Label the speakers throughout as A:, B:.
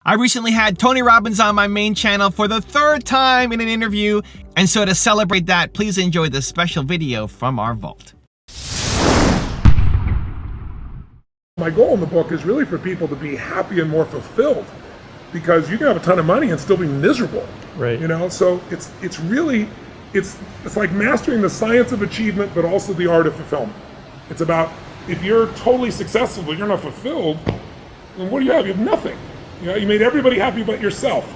A: I recently had Tony Robbins on my main channel for the third time in an interview, and so to celebrate that, please enjoy this special video from our vault.
B: My goal in the book is really for people to be happy and more fulfilled, because you can have a ton of money and still be miserable.
C: Right.
B: You know, so it's really like mastering the science of achievement, but also the art of fulfillment. It's about, if you're totally successful but you're not fulfilled, then what do you have? You have nothing. You know, you made everybody happy but yourself.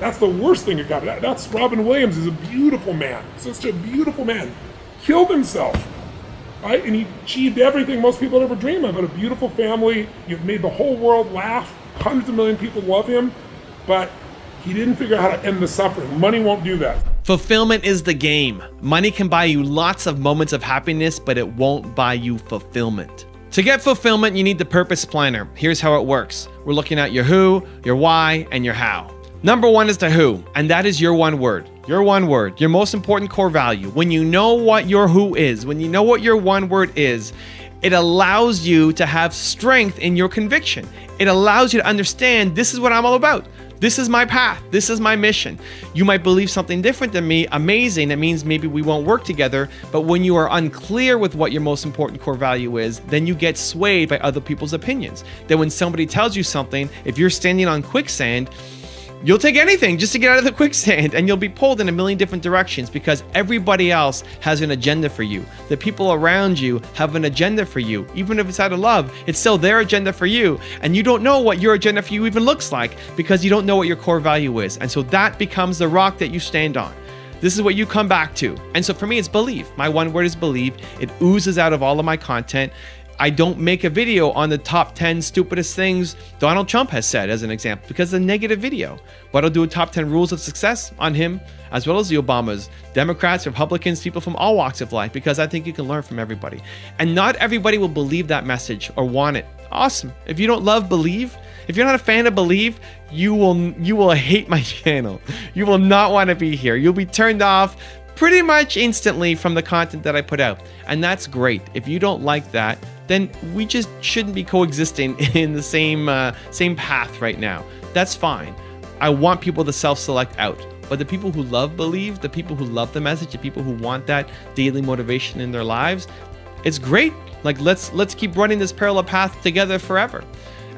B: That's the worst thing you got. That's Robin Williams is a beautiful man. Such a beautiful man. Killed himself, right? And he achieved everything most people ever dream of. Had a beautiful family. You've made the whole world laugh. Hundreds of million people love him, but he didn't figure out how to end the suffering. Money won't do that.
A: Fulfillment is the game. Money can buy you lots of moments of happiness, but it won't buy you fulfillment. To get fulfillment, you need the purpose planner. Here's how it works. We're looking at your who, your why, and your how. Number one is the who, and that is your one word. Your one word, your most important core value. When you know what your who is, when you know what your one word is, it allows you to have strength in your conviction. It allows you to understand, this is what I'm all about. This is my path. This is my mission. You might believe something different than me. Amazing. It means maybe we won't work together. But when you are unclear with what your most important core value is, then you get swayed by other people's opinions. Then when somebody tells you something, if you're standing on quicksand, you'll take anything just to get out of the quicksand, and you'll be pulled in a million different directions because everybody else has an agenda for you. The people around you have an agenda for you. Even if it's out of love, it's still their agenda for you. And you don't know what your agenda for you even looks like because you don't know what your core value is. And so that becomes the rock that you stand on. This is what you come back to. And so for me, it's believe. My one word is believe. It oozes out of all of my content. I don't make a video on the top 10 stupidest things Donald Trump has said as an example, because it's a negative video. But I'll do a top 10 rules of success on him, as well as the Obamas, Democrats, Republicans, people from all walks of life, because I think you can learn from everybody. And not everybody will believe that message or want it. Awesome. If you don't love believe, if you're not a fan of believe, you will hate my channel. You will not want to be here. You'll be turned off pretty much instantly from the content that I put out. And that's great. If you don't like that, then we just shouldn't be coexisting in the same path right now. That's fine. I want people to self-select out. But the people who love believe, the people who love the message, the people who want that daily motivation in their lives, it's great. Like, let's keep running this parallel path together forever.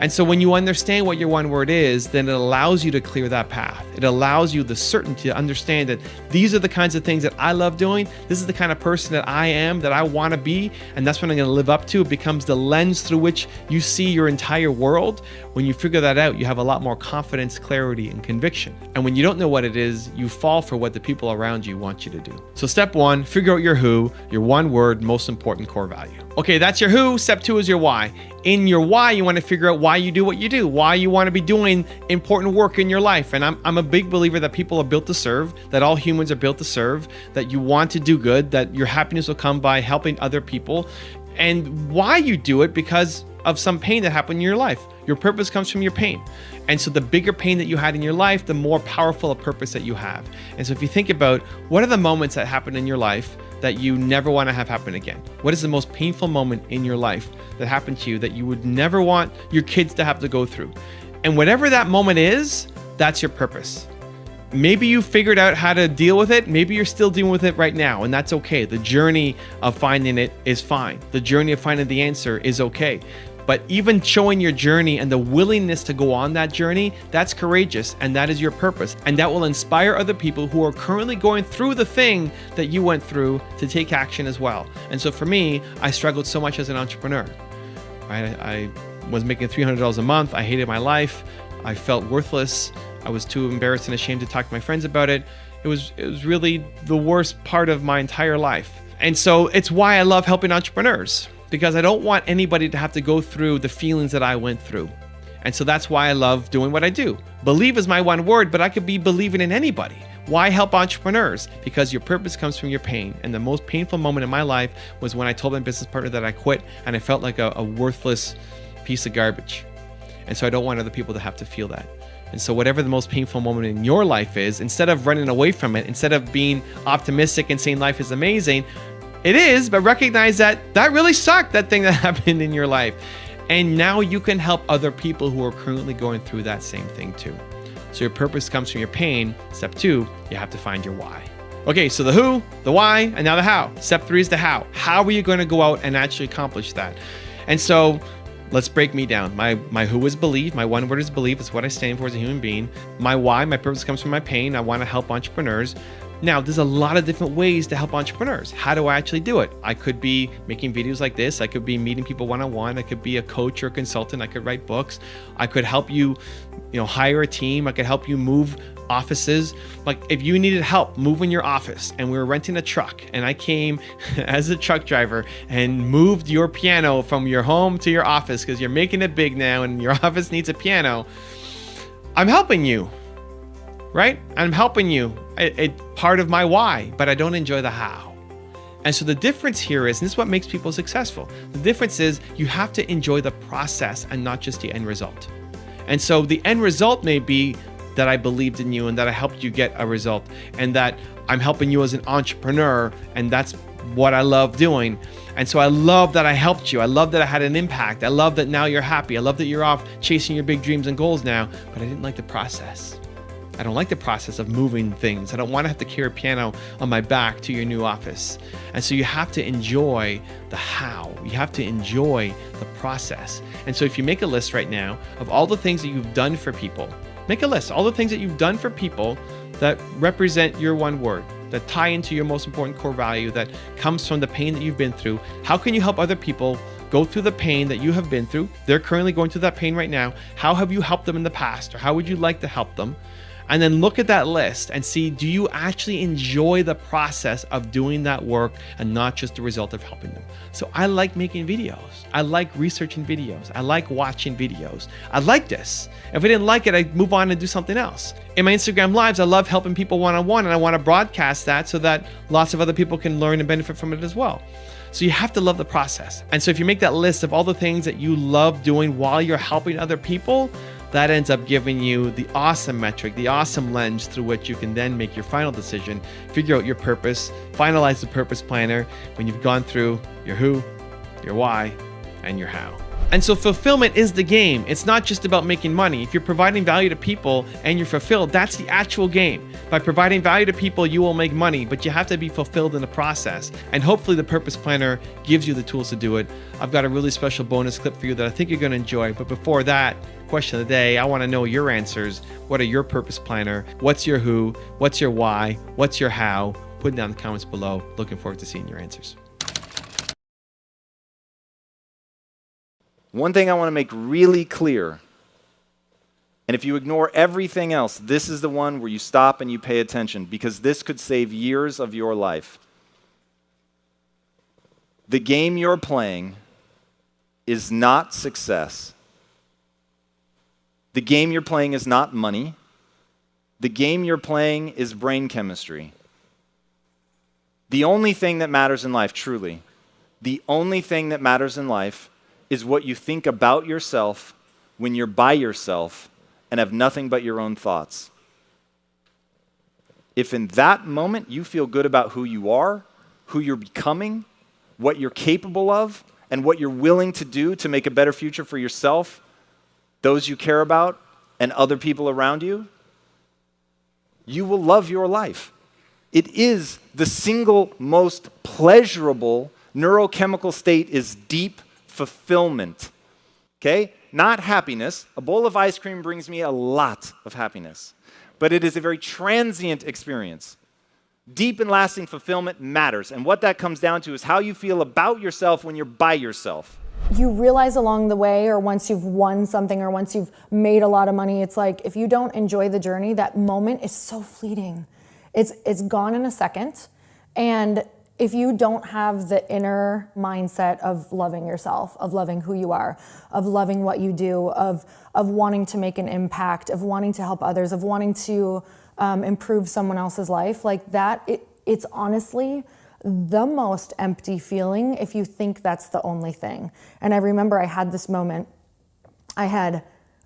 A: And so when you understand what your one word is, then it allows you to clear that path. It allows you the certainty to understand that these are the kinds of things that I love doing. This is the kind of person that I am, that I want to be, and that's what I'm going to live up to. It becomes the lens through which you see your entire world. When you figure that out, you have a lot more confidence, clarity, and conviction. And when you don't know what it is, you fall for what the people around you want you to do. So step one, figure out your who, your one word, most important core value. Okay, that's your who. Step two is your why. In your why, you want to figure out why you do what you do, why you want to be doing important work in your life. And I'm a big believer that people are built to serve, that all humans are built to serve, that you want to do good, that your happiness will come by helping other people. And why you do it, because of some pain that happened in your life. Your purpose comes from your pain. And so the bigger pain that you had in your life, the more powerful a purpose that you have. And so if you think about what are the moments that happen in your life that you never want to have happen again? What is the most painful moment in your life that happened to you that you would never want your kids to have to go through? And whatever that moment is, that's your purpose. Maybe you figured out how to deal with it. Maybe you're still dealing with it right now, and that's okay. The journey of finding it is fine. The journey of finding the answer is okay. But even showing your journey and the willingness to go on that journey, that's courageous, and that is your purpose. And that will inspire other people who are currently going through the thing that you went through to take action as well. And so for me, I struggled so much as an entrepreneur. Right? I was making $300 a month. I hated my life. I felt worthless. I was too embarrassed and ashamed to talk to my friends about it. It was really the worst part of my entire life. And so it's why I love helping entrepreneurs, because I don't want anybody to have to go through the feelings that I went through. And so that's why I love doing what I do. Believe is my one word, but I could be believing in anybody. Why help entrepreneurs? Because your purpose comes from your pain. And the most painful moment in my life was when I told my business partner that I quit, and I felt like a worthless piece of garbage. And so I don't want other people to have to feel that. And so whatever the most painful moment in your life is, instead of running away from it, instead of being optimistic and saying life is amazing, it is, but recognize that that really sucked, that thing that happened in your life. And now you can help other people who are currently going through that same thing too. So your purpose comes from your pain. Step 2, you have to find your why. Okay, so the who, the why, and now the how. Step 3 is the how. How are you going to go out and actually accomplish that? And so let's break me down. My who is believe. My one word is believe. It's what I stand for as a human being. My why, my purpose comes from my pain. I want to help entrepreneurs. Now, there's a lot of different ways to help entrepreneurs. How do I actually do it? I could be making videos like this. I could be meeting people one-on-one. I could be a coach or a consultant. I could write books. I could help you, hire a team. I could help you move offices. Like if you needed help moving your office and we were renting a truck and I came as a truck driver and moved your piano from your home to your office because you're making it big now and your office needs a piano, I'm helping you. Right? I'm helping you. It's part of my why, but I don't enjoy the how. And so the difference here is, and this is what makes people successful, the difference is you have to enjoy the process and not just the end result. And so the end result may be that I believed in you and that I helped you get a result and that I'm helping you as an entrepreneur and that's what I love doing. And so I love that I helped you. I love that I had an impact. I love that now you're happy. I love that you're off chasing your big dreams and goals now, but I didn't like the process. I don't like the process of moving things. I don't want to have to carry a piano on my back to your new office. And so you have to enjoy the how. You have to enjoy the process. And so if you make a list right now of all the things that you've done for people, make a list, all the things that you've done for people that represent your one word, that tie into your most important core value, that comes from the pain that you've been through. How can you help other people go through the pain that you have been through? They're currently going through that pain right now. How have you helped them in the past? Or how would you like to help them? And then look at that list and see, do you actually enjoy the process of doing that work and not just the result of helping them? So I like making videos. I like researching videos. I like watching videos. I like this. If I didn't like it, I'd move on and do something else. In my Instagram lives, I love helping people one-on-one and I want to broadcast that so that lots of other people can learn and benefit from it as well. So you have to love the process. And so if you make that list of all the things that you love doing while you're helping other people, that ends up giving you the awesome metric, the awesome lens through which you can then make your final decision, figure out your purpose, finalize the purpose planner when you've gone through your who, your why, and your how. And so fulfillment is the game. It's not just about making money. If you're providing value to people and you're fulfilled, that's the actual game. By providing value to people, you will make money, but you have to be fulfilled in the process. And hopefully the purpose planner gives you the tools to do it. I've got a really special bonus clip for you that I think you're going to enjoy. But before that, question of the day, I want to know your answers. What are your purpose planner? What's your who? What's your why? What's your how? Put it down in the comments below. Looking forward to seeing your answers.
C: One thing I want to make really clear, and if you ignore everything else, this is the one where you stop and you pay attention, because this could save years of your life. The game you're playing is not success. The game you're playing is not money. The game you're playing is brain chemistry. The only thing that matters in life, truly, the only thing that matters in life is what you think about yourself when you're by yourself and have nothing but your own thoughts. If in that moment you feel good about who you are, who you're becoming, what you're capable of, and what you're willing to do to make a better future for yourself, those you care about, and other people around you, you will love your life. It is the single most pleasurable neurochemical state is deep fulfillment, okay? Not happiness. A bowl of ice cream brings me a lot of happiness, but it is a very transient experience. Deep and lasting fulfillment matters, and what that comes down to is how you feel about yourself when you're by yourself.
D: You realize along the way, or once you've won something, or once you've made a lot of money, it's like if you don't enjoy the journey, that moment is so fleeting. It's gone in a second, and if you don't have the inner mindset of loving yourself, of loving who you are, of loving what you do, of wanting to make an impact, of wanting to help others, of wanting to improve someone else's life, like that, it's honestly the most empty feeling if you think that's the only thing. And I remember I had this moment. I had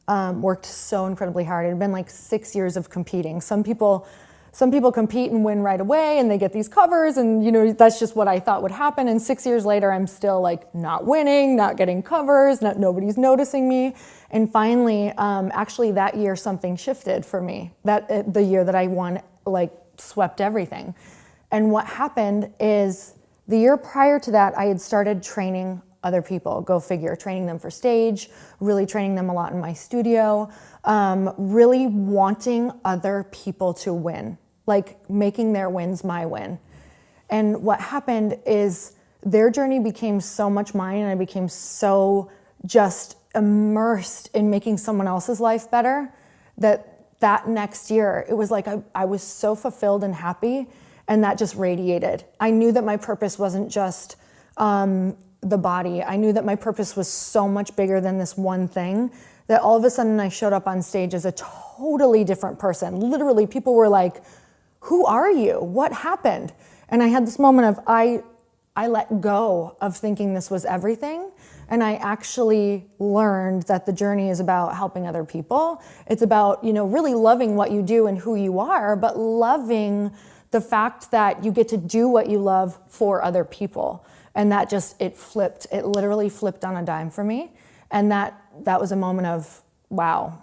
D: worked so incredibly hard. It had been like 6 years of competing. Some people some people compete and win right away and they get these covers, and that's just what I thought would happen. And 6 years later, I'm still like not winning, not getting covers, nobody's noticing me. And finally, actually that year something shifted for me. That the year that I won, like swept everything. And what happened is the year prior to that, I had started training other people, go figure, training them for stage, really training them a lot in my studio, really wanting other people to win, like making their wins my win. And what happened is their journey became so much mine, and I became so just immersed in making someone else's life better that next year, it was like I was so fulfilled and happy, and that just radiated. I knew that my purpose wasn't just the body. I knew that my purpose was so much bigger than this one thing, that all of a sudden I showed up on stage as a totally different person. Literally, people were like, who are you? What happened? And I had this moment of, I let go of thinking this was everything. And I actually learned that the journey is about helping other people. It's about, really loving what you do and who you are, but loving the fact that you get to do what you love for other people. And that just, it literally flipped on a dime for me. And that was a moment of, wow,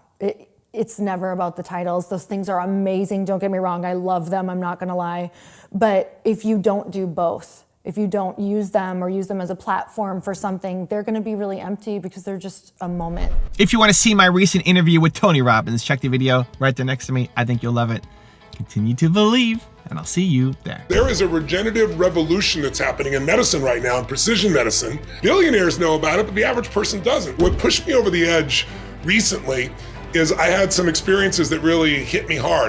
D: it's never about the titles. Those things are amazing, don't get me wrong, I love them, I'm not gonna lie. But if you don't do both, if you don't use them or use them as a platform for something, they're gonna be really empty because they're just a moment.
A: If you want to see my recent interview with Tony Robbins, check the video right there next to me. I think you'll love it. Continue to believe, and I'll see you there.
B: There is a regenerative revolution that's happening in medicine right now, in precision medicine. Billionaires know about it, but the average person doesn't. What pushed me over the edge recently is I had some experiences that really hit me hard.